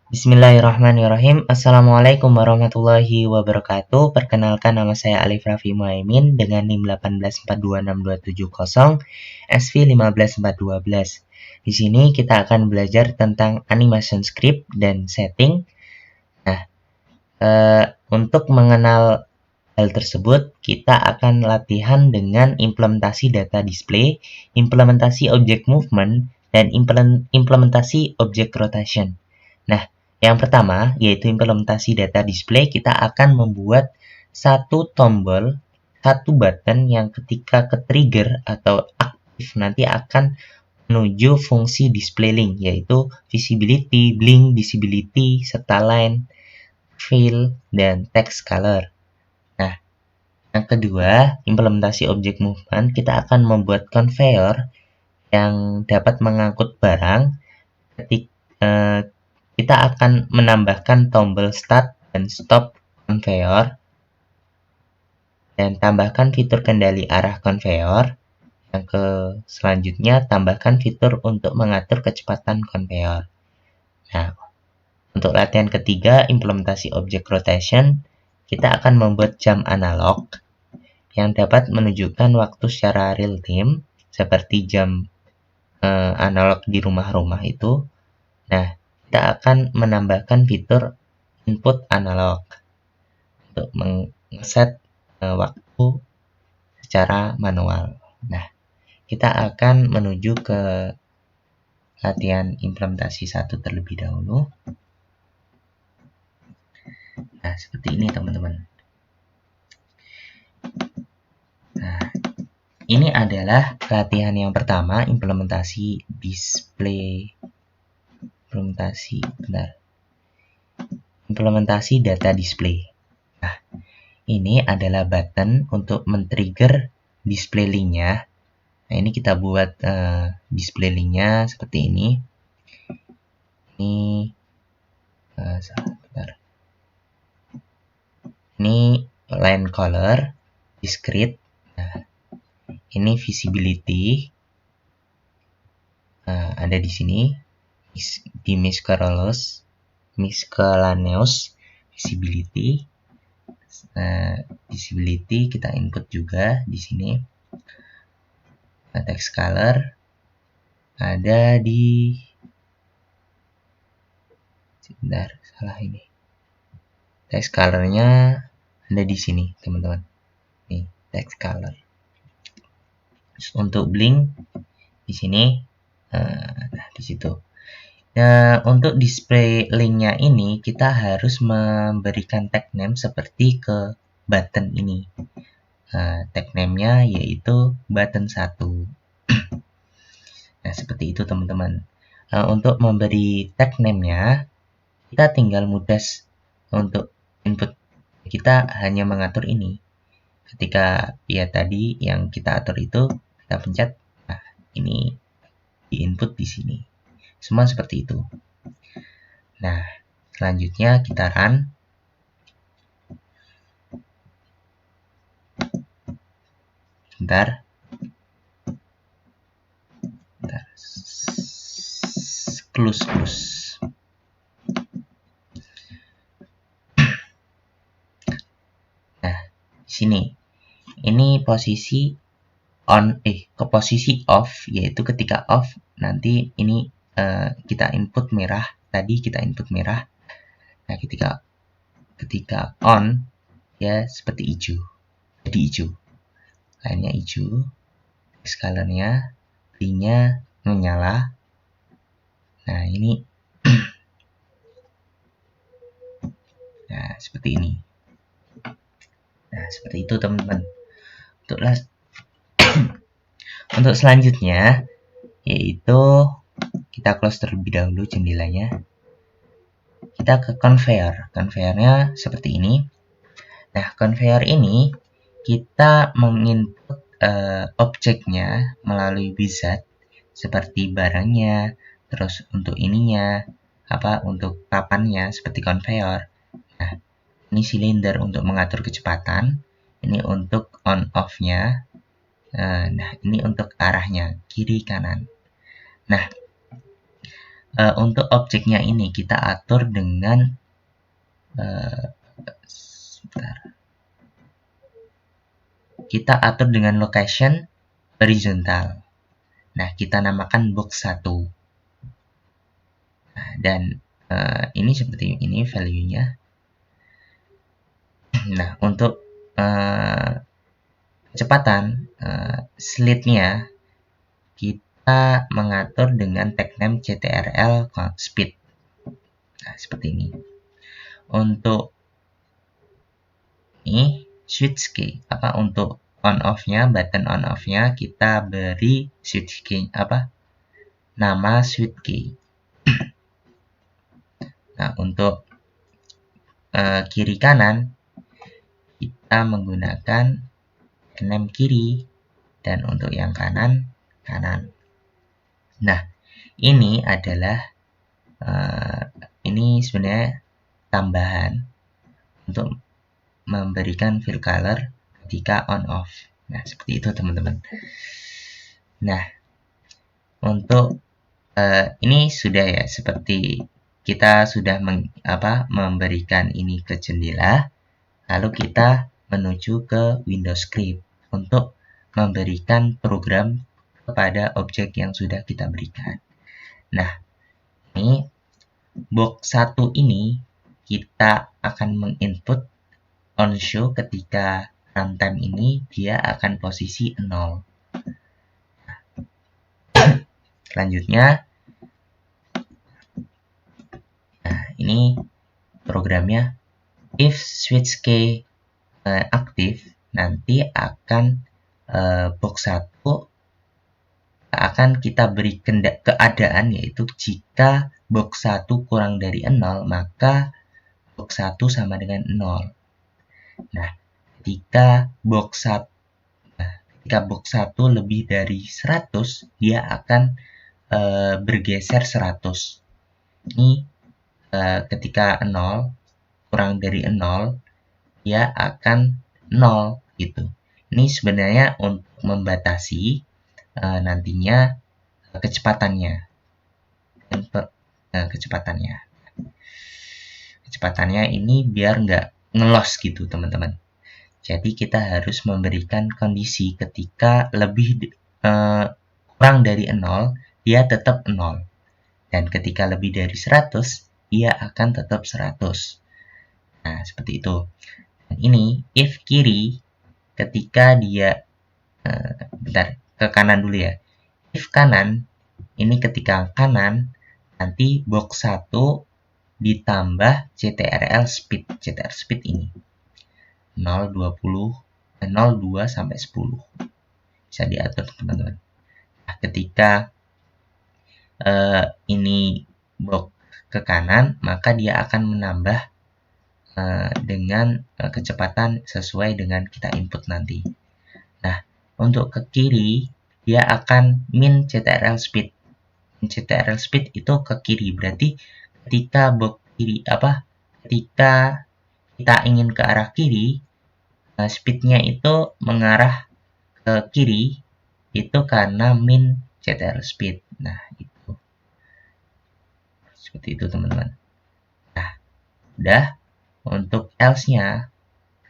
Bismillahirrahmanirrahim. Assalamualaikum warahmatullahi wabarakatuh. Perkenalkan, nama saya Alif Raffi Muhaimin dengan NIM 1842627 SV15412. Di sini kita akan belajar tentang animation script dan setting. Nah, untuk mengenal hal tersebut, kita akan latihan dengan implementasi data display, implementasi object movement, dan implementasi object rotation. Nah, yang pertama yaitu implementasi data display. Kita akan membuat satu tombol, satu button yang ketika ke trigger atau aktif nanti akan menuju fungsi display link, yaitu visibility, blink, visibility, serta line, fill, dan text color. Nah, yang kedua, implementasi object movement. Kita akan membuat conveyor yang dapat mengangkut barang. Kita akan menambahkan tombol start dan stop conveyor, dan tambahkan fitur kendali arah conveyor. Yang selanjutnya, tambahkan fitur untuk mengatur kecepatan conveyor. Nah, untuk latihan ketiga, implementasi object rotation, kita akan membuat jam analog yang dapat menunjukkan waktu secara real time, seperti jam analog di rumah-rumah itu. Nah, kita akan menambahkan fitur input analog untuk mengeset waktu secara manual. Nah, kita akan menuju ke latihan implementasi 1 terlebih dahulu. Nah, seperti ini teman-teman. Nah, ini adalah latihan yang pertama, implementasi display, implementasi data display. Nah, ini adalah button untuk men-trigger display link-nya. Nah, ini kita buat display link-nya seperti ini. Ini line color, discrete. Nah, ini visibility. Ada di sini di miscellaneous visibility. Visibility kita input juga di sini. Text color ada di text colornya ada di sini teman-teman. Nih, text color. Untuk blink di sini, di situ. Nah, untuk display link-nya ini kita harus memberikan tag name seperti ke button ini. Tag name-nya yaitu button 1. Nah, seperti itu teman-teman. Untuk memberi tag name-nya, kita tinggal mudah untuk input. Kita hanya mengatur ini. Ketika ya tadi yang kita atur itu, kita pencet. Nah, ini di input di sini. Semua seperti itu. Nah, selanjutnya kita run. Bentar. Close. Nah, di sini. Ini posisi ke posisi off, yaitu ketika off nanti ini kita input merah. Tadi kita input merah. Nah, ketika on ya seperti hijau. Jadi hijau. Lainnya hijau. Colornya, blink-nya menyala. Nah, ini nah, seperti ini. Nah, seperti itu teman-teman. Untuk selanjutnya yaitu kita close terlebih dahulu jendelanya. Kita ke conveyor. Conveyornya seperti ini. Nah, conveyor ini kita menginput objeknya melalui wizard seperti barangnya, terus untuk ininya, untuk papannya seperti conveyor. Nah, ini silinder untuk mengatur kecepatan, ini untuk on off-nya. Nah, ini untuk arahnya, kiri kanan. Nah, untuk objeknya ini kita atur dengan location horizontal. Nah, kita namakan box 1. Nah, dan ini seperti ini value-nya. Nah, untuk kecepatan slide-nya kita mengatur dengan tag name ctrl speed. Nah, seperti ini. Untuk ini switch key untuk on off-nya, button on off-nya kita beri switch key nama switch key. Nah, untuk kiri kanan kita menggunakan name kiri, dan untuk yang kanan. Nah, ini adalah ini sebenarnya tambahan untuk memberikan fill color ketika on off. Nah, seperti itu teman-teman. Nah, untuk ini sudah ya, seperti kita sudah memberikan ini ke jendela, lalu kita menuju ke Windows Script untuk memberikan program kepada objek yang sudah kita berikan. Nah, ini box 1 ini kita akan menginput on show ketika runtime ini dia akan posisi 0. Selanjutnya, nah ini programnya, if switch key aktif, nanti akan box 1 akan kita beri keadaan, yaitu jika box 1 kurang dari 0, maka box 1 sama dengan 0. Nah, ketika box 1 lebih dari 100, dia akan bergeser 100. Ini ketika 0 kurang dari 0, dia akan 0 gitu. Ini sebenarnya untuk membatasi nantinya kecepatannya. Kecepatannya ini biar nggak ngelos gitu teman-teman. Jadi kita harus memberikan kondisi ketika kurang dari 0, dia tetap 0. Dan ketika lebih dari 100, dia akan tetap 100. Nah, seperti itu. Dan ini if kiri, ketika dia ke kanan dulu ya. If kanan, ini ketika kanan, nanti box 1 ditambah ctrl speed. ctrl speed ini 0,2 sampai 10. Bisa diatur teman-teman. Nah, ketika ini box ke kanan, maka dia akan menambah dengan kecepatan sesuai dengan kita input nanti. Nah, untuk ke kiri, dia akan min ctrl speed. Ctrl speed itu ke kiri, berarti ketika box kiri ketika kita ingin ke arah kiri, speednya itu mengarah ke kiri, itu karena min ctrl speed. Nah, itu seperti itu teman-teman. Nah, udah. Untuk else-nya,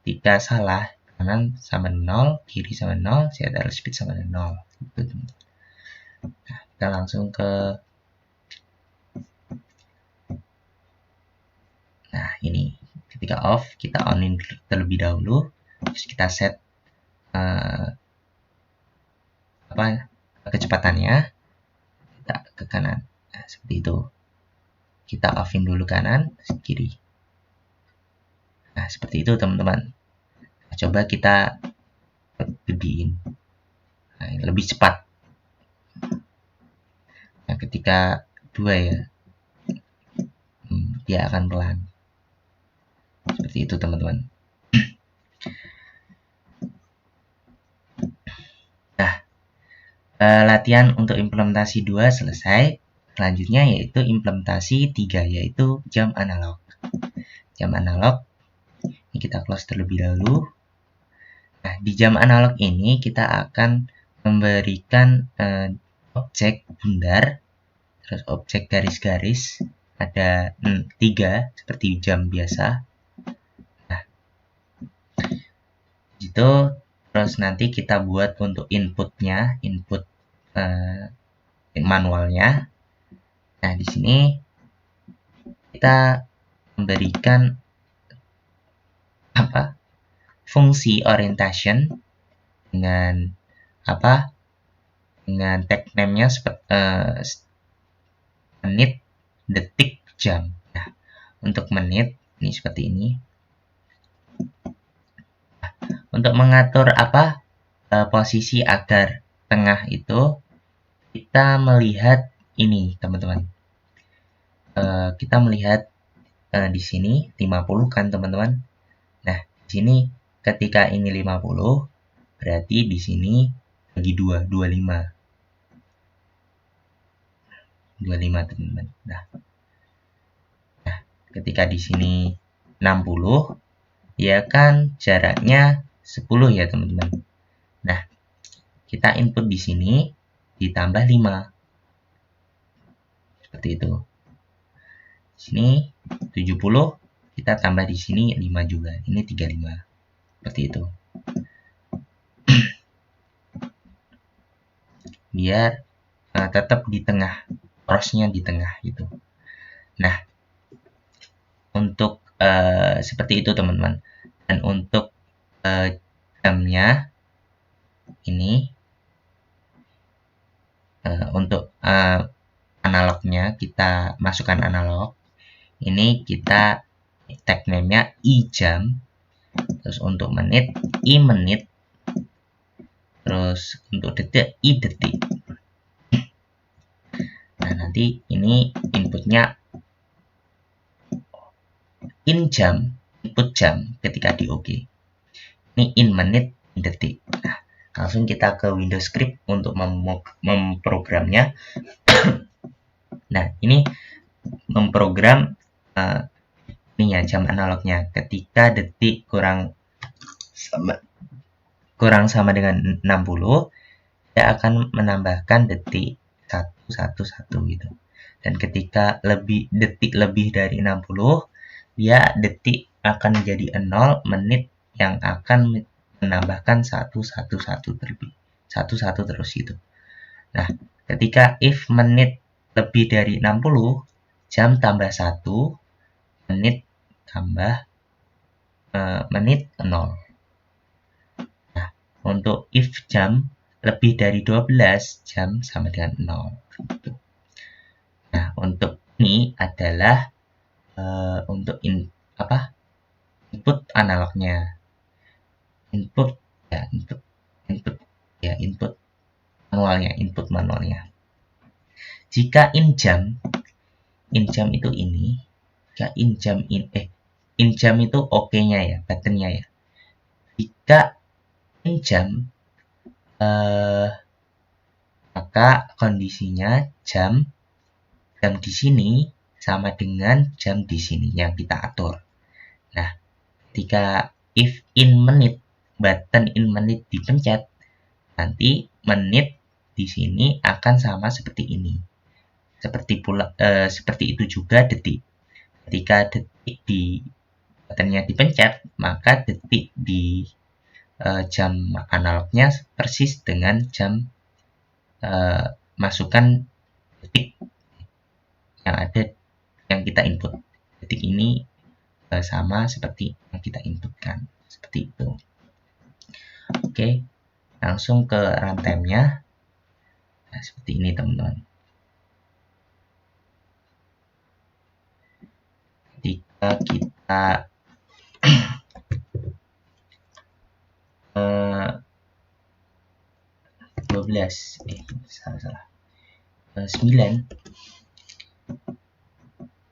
ketika salah, kanan sama 0, kiri sama 0, ctrl speed sama 0. Gitu, teman-teman. Nah, kita langsung ke ini. Ketika off, kita on-in terlebih dahulu. Terus kita set kecepatannya, kita ke kanan. Nah, seperti itu. Kita off-in dulu kanan, kiri. Nah, seperti itu teman-teman. Nah, coba kita gedein. Nah, lebih cepat. Nah, ketika 2 ya, dia akan pelan. Seperti itu teman-teman. Nah, latihan untuk implementasi 2 selesai. Selanjutnya yaitu implementasi 3, yaitu jam analog. Jam analog, ini kita close terlebih dahulu. Nah, di jam analog ini kita akan memberikan objek bundar terus objek garis-garis ada 3 seperti jam biasa. Nah, itu terus nanti kita buat untuk inputnya, input manualnya. Nah, di sini kita memberikan fungsi orientation dengan dengan tag name-nya menit, detik, jam. Nah, untuk menit ini seperti ini. Nah, untuk mengatur posisi agar tengah itu kita melihat ini, teman-teman. Kita melihat di sini 50 kan, teman-teman. Nah, di sini ketika ini 50, berarti di sini bagi 2, 25. 25, teman-teman. Nah, ketika di sini 60, ya kan jaraknya 10 ya, teman-teman. Nah, kita input di sini ditambah 5. Seperti itu. Di sini 70, kita tambah di sini 5 juga. Ini 35. Seperti itu. Biar tetap di tengah, crossnya di tengah gitu. Nah, untuk seperti itu, teman-teman. Dan untuk jamnya ini untuk analognya kita masukkan analog. Ini kita tag name-nya i-jam. Terus untuk menit, i-menit. Terus untuk detik, i-detik. Nah, nanti ini inputnya in jam, input jam ketika di OK. Ini in menit, in detik. Nah, langsung kita ke Windows Script untuk memprogramnya. Nah, ini memprogram ini ya, jam analognya. Ketika detik kurang sama dengan 60, dia akan menambahkan detik 111 gitu. Dan ketika detik lebih dari 60, dia detik akan menjadi 0, menit yang akan menambahkan 111 terlebih. 11 terus itu. Nah, ketika if menit lebih dari 60, jam tambah 1, menit tambah menit 0. Nah, untuk if jam lebih dari 12, jam sama dengan 0. Gitu. Nah, untuk ini adalah untuk input analognya. Input manualnya. Jika in jam itu ini. Jika in jam itu OK-nya ya, buttonnya ya. Jika in jam maka kondisinya jam di sini sama dengan jam di sini yang kita atur. Nah, ketika if in menit, button in menit dipencet, nanti menit di sini akan sama seperti ini. Seperti itu juga detik. Ketika detik di buttonnya dipencet, maka detik di jam analognya persis dengan jam masukkan detik yang kita input. Detik ini sama seperti yang kita inputkan. Seperti itu. Oke, langsung ke runtime-nya. Nah, seperti ini, teman-teman. Ketika kita 9,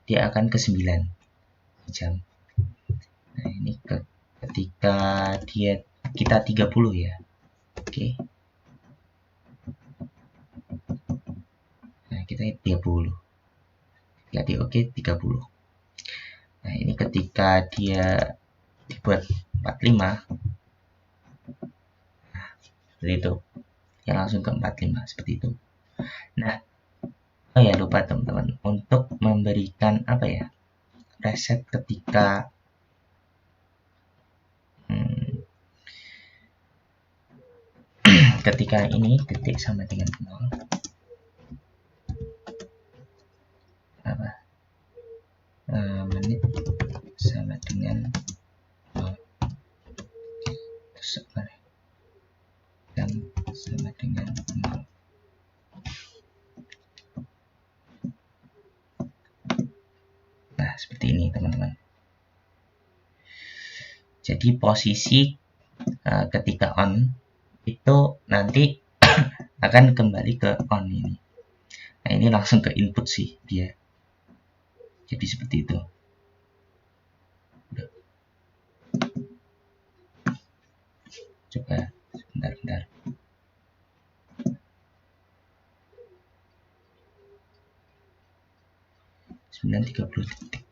dia akan ke 9 jam. Nah, ini ketika kita 30 ya. Oke. Nah, kita 30. Jadi oke 30. Nah, ini ketika dia dibuat 45. Nah, seperti itu. Ya langsung ke 45 seperti itu. Nah, Oh ya, lupa teman-teman, untuk memberikan apa ya, reset ketika ketika ini detik sama dengan 0, apa, menit sama dengan 0, terus jam sama dengan 0. Nah, seperti ini teman-teman. Jadi posisi ketika on itu nanti akan kembali ke on ini. Nah, ini langsung ke input sih dia. Jadi seperti itu. Coba sebentar. 9.30 detik.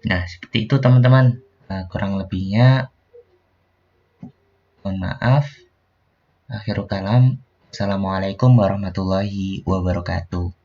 Nah, seperti itu teman-teman. Kurang lebihnya mohon maaf. Akhirul kalam. Assalamualaikum warahmatullahi wabarakatuh.